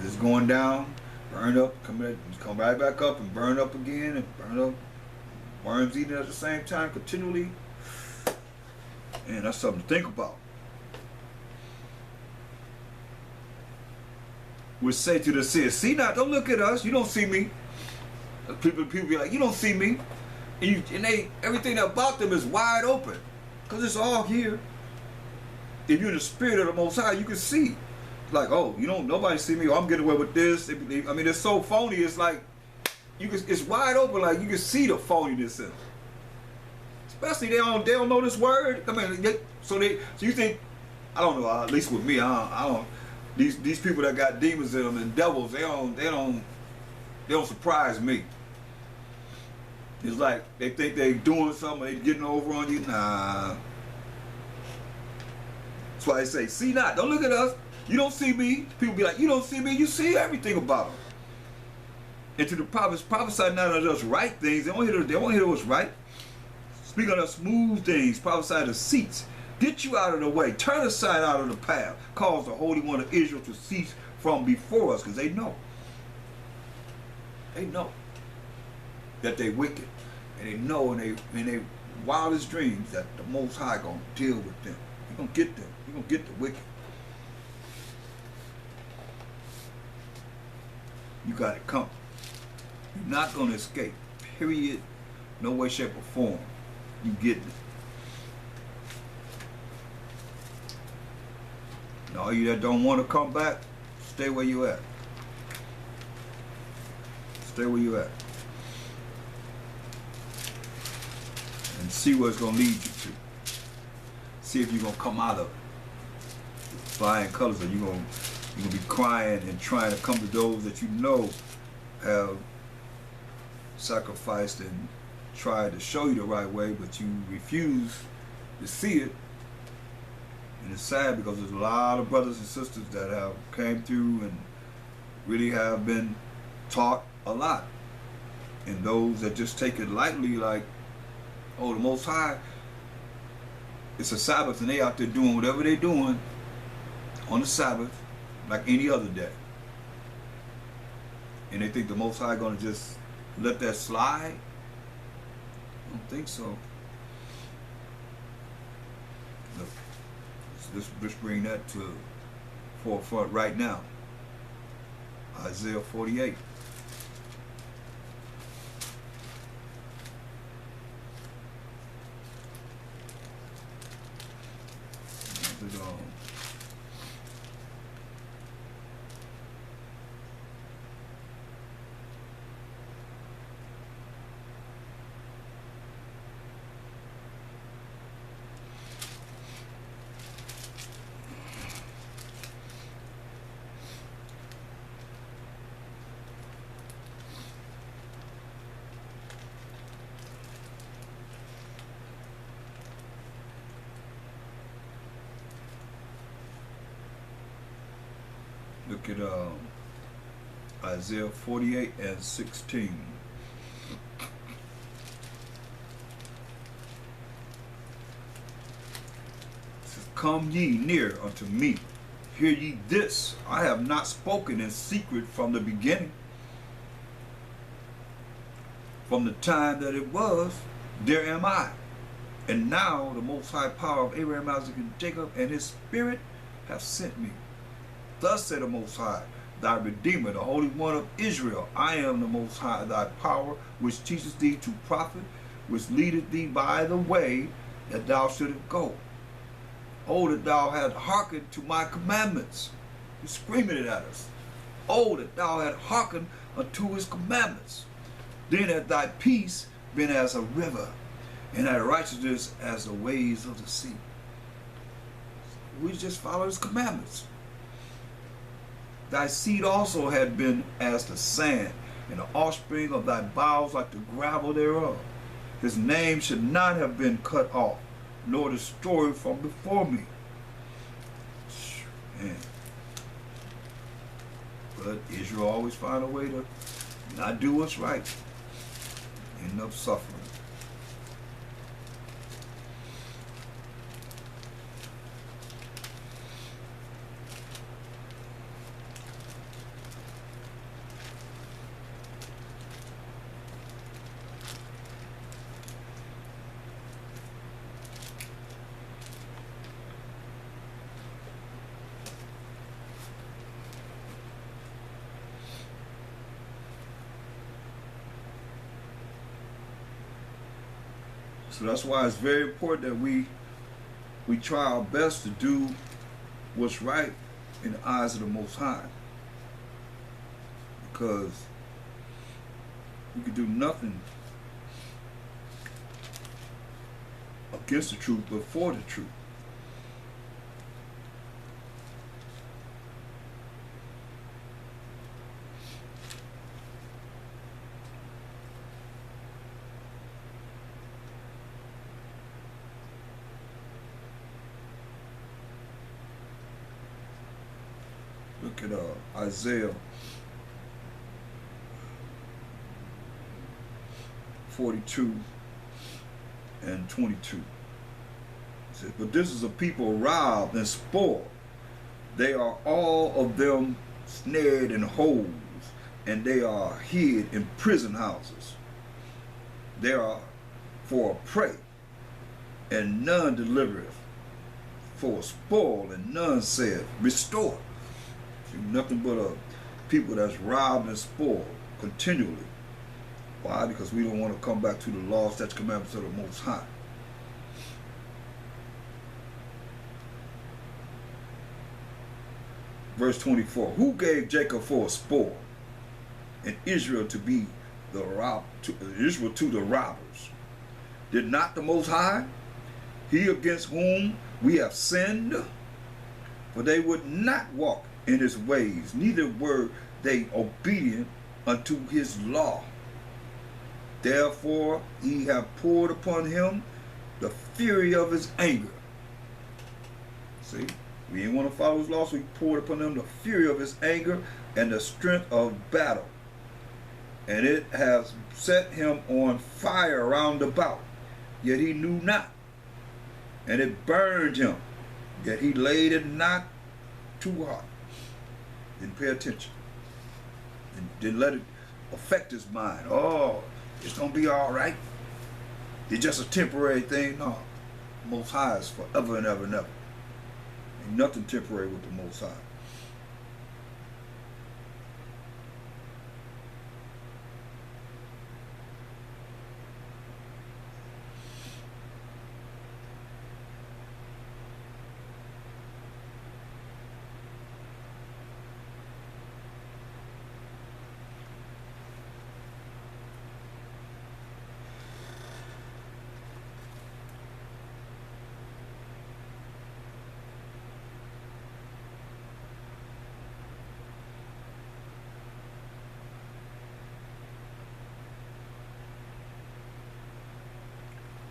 It's going down, burn up, come right back up and burn up again and burn up. Worms eating at the same time continually. And that's something to think about. We say to the seer, see not, don't look at us, you don't see me. People be like, you don't see me. And they everything about them is wide open. Because it's all here. If you're in the spirit of the Most High, you can see. Like, oh, you don't, nobody see me, or I'm getting away with this. I mean, it's so phony, it's like, it's wide open, like you can see the phoniness in it. Especially they don't know this word. I mean, so you think, I don't know, at least with me, I don't these people that got demons in them and devils, they don't surprise me. It's like they think they doing something, they getting over on you. Nah. That's why I say, see not, don't look at us. You don't see me. People be like, you don't see me. You see everything about them. And to the prophets, prophesy not of us right things. They won't hear what's right. Speak on the smooth things. Prophesy the seats. Get you out of the way. Turn aside out of the path. Cause the Holy One of Israel to cease from before us, because they know. They know that they wicked, and they know in their wildest dreams that the Most High gonna deal with them. He gonna get them. He gonna get the wicked. You got it coming. You're not gonna escape. Period. No way, shape, or form. You getting it. And all you that don't want to come back, stay where you at. Stay where you at. And see where it's gonna lead you to. See if you're gonna come out of it. Flying colors, or you're gonna be crying and trying to come to those that you know have sacrificed and tried to show you the right way, but you refuse to see it. And it's sad because there's a lot of brothers and sisters that have came through and really have been taught a lot. And those that just take it lightly, like, oh, the Most High, it's a Sabbath and they out there doing whatever they're doing on the Sabbath like any other day. And they think the Most High gonna just let that slide? I don't think so. Look, let's bring that to forefront right now. Isaiah 48. Look at Isaiah 48 and 16. It says, come ye near unto me. Hear ye this. I have not spoken in secret from the beginning. From the time that it was, there am I. And now the Most High power of Abraham, Isaac, and Jacob, and his spirit have sent me. Thus said the Most High, thy Redeemer, the Holy One of Israel. I am the Most High, thy power, which teaches thee to profit, which leadeth thee by the way that thou shouldest go. Oh, that thou hast hearkened to my commandments. He's screaming it at us. Oh, that thou hast hearkened unto his commandments. Then had thy peace been as a river, and thy righteousness as the waves of the sea. We just follow his commandments. Thy seed also had been as the sand, and the offspring of thy bowels like the gravel thereof. His name should not have been cut off, nor destroyed from before me. Man. But Israel always find a way to not do what's right. End up suffering. So that's why it's very important that we try our best to do what's right in the eyes of the Most High. Because we can do nothing against the truth, but for the truth. Look at Isaiah 42 and 22. It says, but this is a people robbed and spoiled. They are all of them snared in holes, and they are hid in prison houses. They are for a prey, and none delivereth, for a spoil, and none saith, restore. See, nothing but a people that's robbed and spoiled continually. Why? Because we don't want to come back to the law, statutes, commandments of the Most High. Verse 24, who gave Jacob for a spoil, and Israel to be the Israel to the robbers? Did not the Most High, he against whom we have sinned? For they would not walk in his ways, neither were they obedient unto his law. Therefore he hath poured upon him the fury of his anger. See, we didn't want to follow his law, so he poured upon them the fury of his anger and the strength of battle. And it has set him on fire round about, yet he knew not. And it burned him, yet he laid it not to heart. Didn't pay attention. Didn't let it affect his mind. Oh, it's going to be all right. It's just a temporary thing. No. Most High is forever and ever and ever. Ain't nothing temporary with the Most High.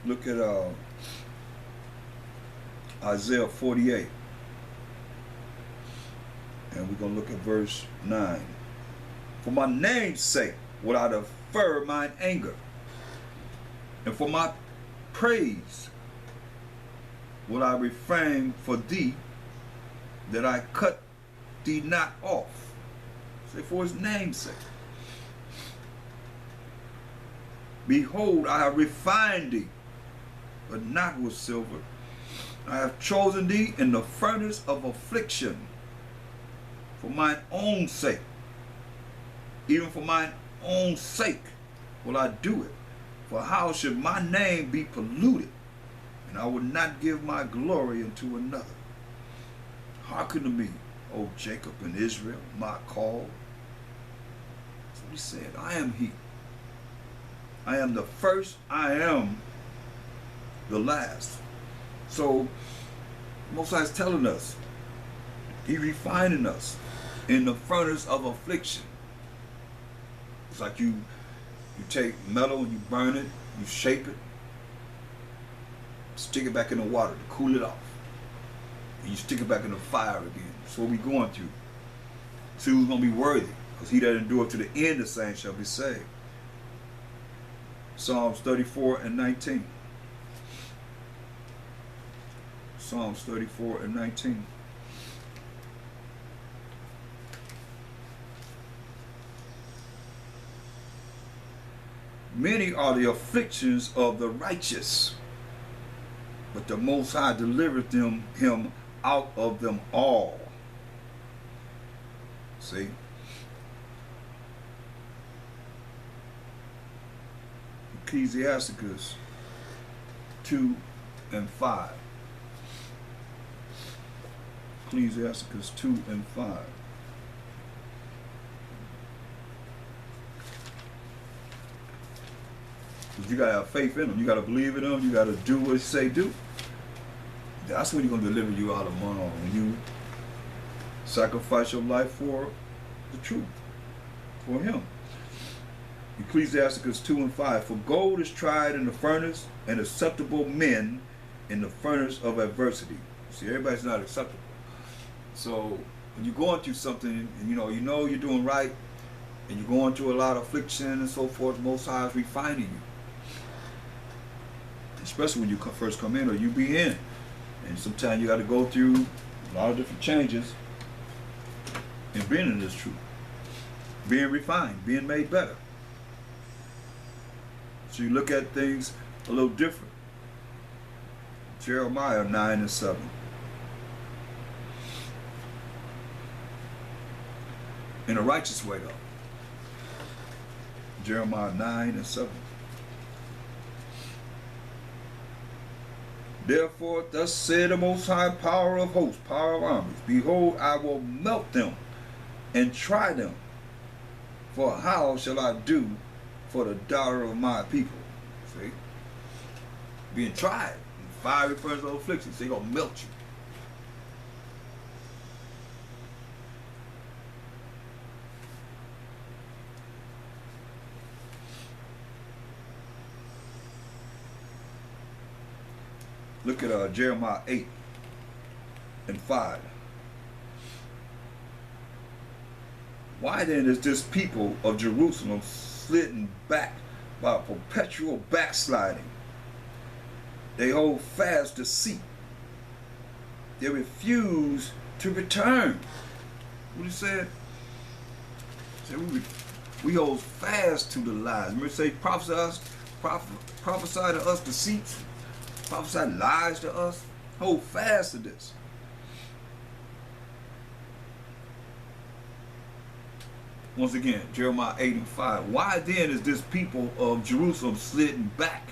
Look at Isaiah 48. And we're going to look at verse 9. For my name's sake will I defer mine anger, and for my praise will I refrain for thee, that I cut thee not off. Say, for his name's sake. Behold, I have refined thee, but not with silver. I have chosen thee in the furnace of affliction, for mine own sake. Even for mine own sake will I do it. For how should my name be polluted, and I will not give my glory unto another? Hearken to me, O Jacob and Israel, my call. That's what he said. I am he. I am the first, I am the last. So Most High is telling us, he refining us in the furnace of affliction. It's like you take metal and you burn it, you shape it, stick it back in the water to cool it off, and you stick it back in the fire again. That's what we're going through. See who's going to be worthy, because he that endureth to the end, the same shall be saved. Psalms 34 and 19. Psalms 34 and 19. Many are the afflictions of the righteous, but the Most High delivered him out of them all. See? Ecclesiasticus 2 and 5. Ecclesiasticus 2 and 5. Because you got to have faith in him. You got to believe in him. You got to do what he say do. That's when he's going to deliver you out of money. When you sacrifice your life for the truth, for him. Ecclesiasticus 2 and 5. For gold is tried in the furnace, and acceptable men in the furnace of adversity. See, everybody's not acceptable. So when you're going through something, and you know you're doing right, and you're going through a lot of affliction and so forth, Most High is refining you. Especially when you first come in, or you be in. And sometimes you got to go through a lot of different changes in being in this truth. Being refined, being made better. So you look at things a little different. Jeremiah 9 and 7. In a righteous way, though. Jeremiah 9 and 7. Therefore, thus said the Most High, power of hosts, power of armies, behold, I will melt them and try them. For how shall I do for the daughter of my people? See? Being tried. Fiery furnace of affliction. So they're going to melt you. Look at Jeremiah 8 and 5. Why then is this people of Jerusalem slidden back by perpetual backsliding? They hold fast deceit. They refuse to return. What he said? He said we hold fast to the lies. Remember, say prophesy to us deceits. Prophesy lies to us. Hold fast to this. Once again, Jeremiah 8 and 5. Why then is this people of Jerusalem slidden back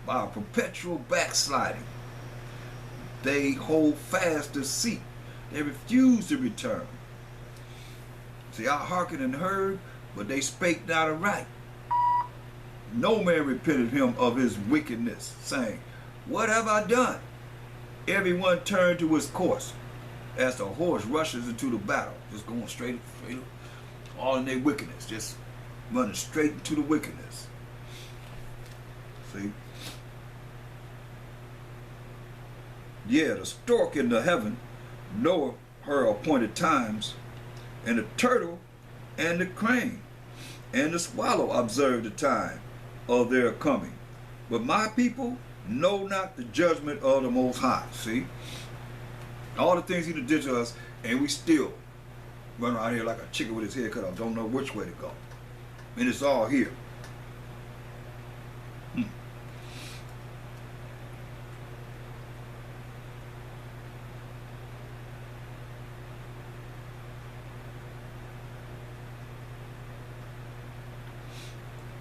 by a perpetual backsliding? They hold fast deceit. They refuse to return. See, I hearkened and heard, but they spake not aright. No man repented him of his wickedness, saying, what have I done? Everyone turned to his course, as the horse rushes into the battle, just going straight up, all in their wickedness, just running straight into the wickedness. See? Yeah, the stork in the heaven knoweth her appointed times, and the turtle and the crane and the swallow observe the time of their coming. But my people know not the judgment of the Most High. See? All the things he did to us, and we still run around here like a chicken with his head cut off, don't know which way to go. And it's all here.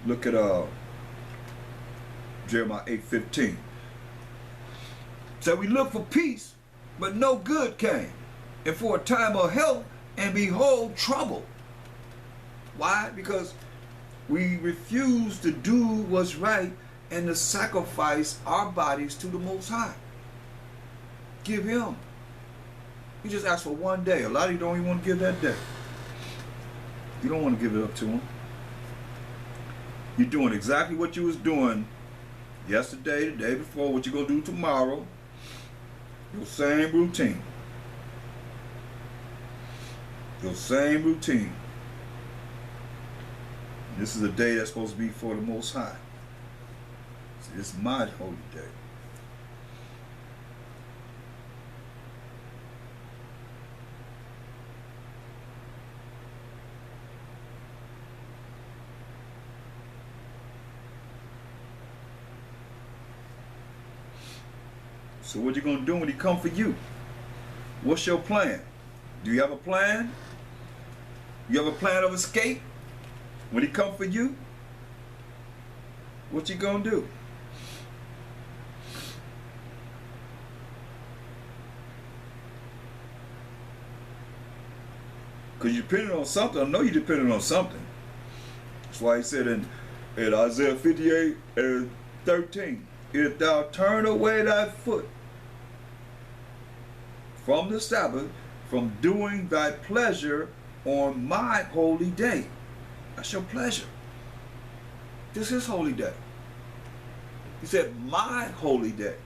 Look at Jeremiah 8:15. So we look for peace, but no good came. And for a time of health, and behold, trouble. Why? Because we refuse to do what's right and to sacrifice our bodies to the Most High. Give him. You just ask for one day. A lot of you don't even want to give that day. You don't want to give it up to him. You're doing exactly what you was doing yesterday, the day before, what you're going to do tomorrow. Your same routine. Your same routine. And this is a day that's supposed to be for the Most High. See, this is my holy day. So what you gonna do when he come for you? What's your plan? Do you have a plan? You have a plan of escape? When he come for you? What you gonna do? Because you're depending on something. I know you're depending on something. That's why he said in Isaiah 58 and 13, if thou turn away thy foot from the Sabbath, from doing thy pleasure on my holy day. That's your pleasure. This is holy day. He said, my holy day.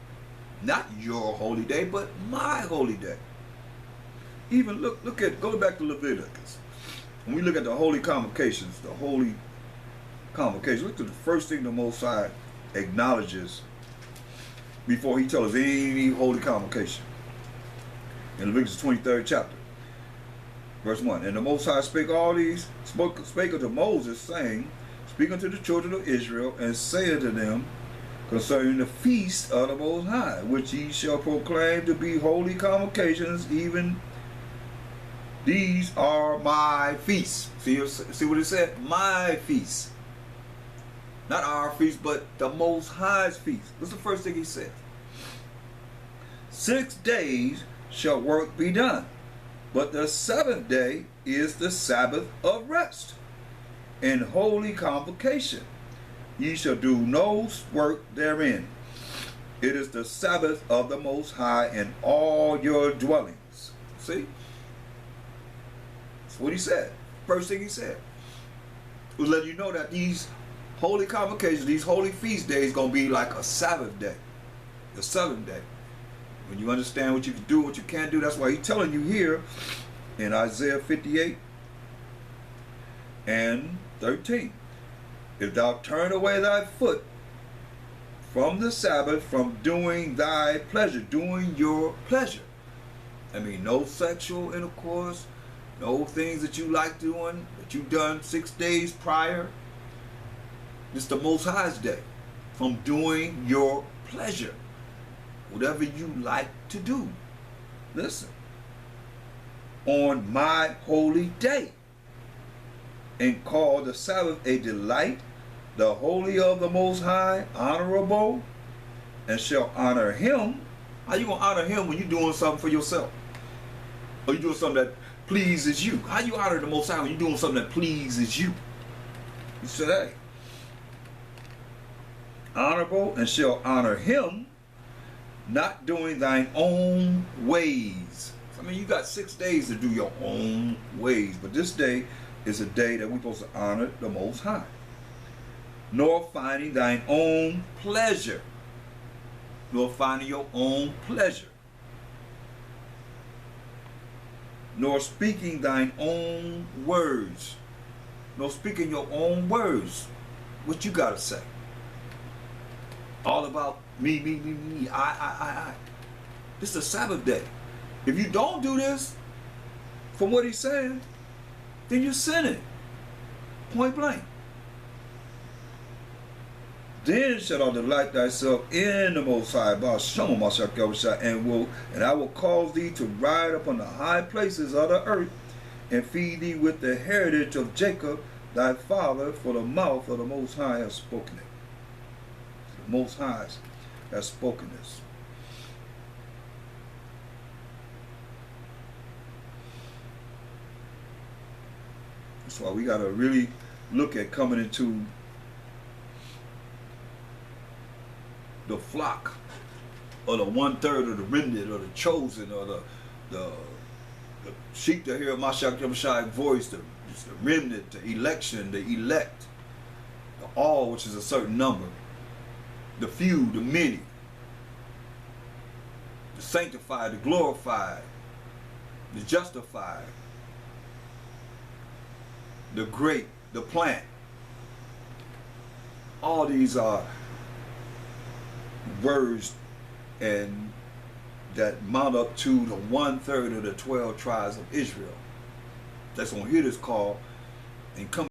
Not your holy day, but my holy day. Even look at, go back to Leviticus. When we look at the holy convocations, look at the first thing the Most High acknowledges before he tells us any holy convocation. In Leviticus 23rd chapter, verse 1. And the Most High spake all these, spake unto Moses, saying, speak unto the children of Israel, and say unto them concerning the feast of the Most High, which ye shall proclaim to be holy convocations, even these are my feasts. See what it said? My feasts. Not our feast, but the Most High's feast. What's the first thing he said? 6 days shall work be done, but the 7th day is the Sabbath of rest and holy convocation. Ye shall do no work therein. It is the Sabbath of the Most High in all your dwellings. See? That's what he said. First thing he said was letting you know that these holy convocations, these holy feast days, going to be like a Sabbath day, the 7th day. When you understand what you can do, what you can't do, that's why he's telling you here in Isaiah 58 and 13. If thou turn away thy foot from the Sabbath, from doing thy pleasure, doing your pleasure. I mean, no sexual intercourse, no things that you like doing, that you've done 6 days prior. It's the Most High's day. From doing your pleasure. Whatever you like to do. Listen. On my holy day. And call the Sabbath a delight, the holy of the Most High, honorable, and shall honor him. How you going to honor him when you're doing something for yourself? Or you doing something that pleases you? How you honor the Most High when you're doing something that pleases you? He said, hey, honorable, and shall honor him, not doing thine own ways. I mean, you got 6 days to do your own ways, but this day is a day that we're supposed to honor the Most High. Nor finding thine own pleasure. Nor finding your own pleasure. Nor speaking thine own words. Nor speaking your own words. What you got to say? All about me, I. This is a Sabbath day. If you don't do this, from what he's saying, then you're sinning. Point blank. Then shalt thou delight thyself in the Most High, and I will cause thee to ride upon the high places of the earth, and feed thee with the heritage of Jacob thy father, for the mouth of the Most High has spoken it. The Most High has spoken this. That's why we got to really look at coming into the flock, or the 1/3 of the remnant, or the chosen, or the sheep that hear Mashiach's voice, the remnant, the election, the elect, the all, which is a certain number, the few, the many, the sanctified, the glorified, the justified, the great, the plant. All these are words and that mount up to the 1/3 of the 12 tribes of Israel. That's gonna hear this call and come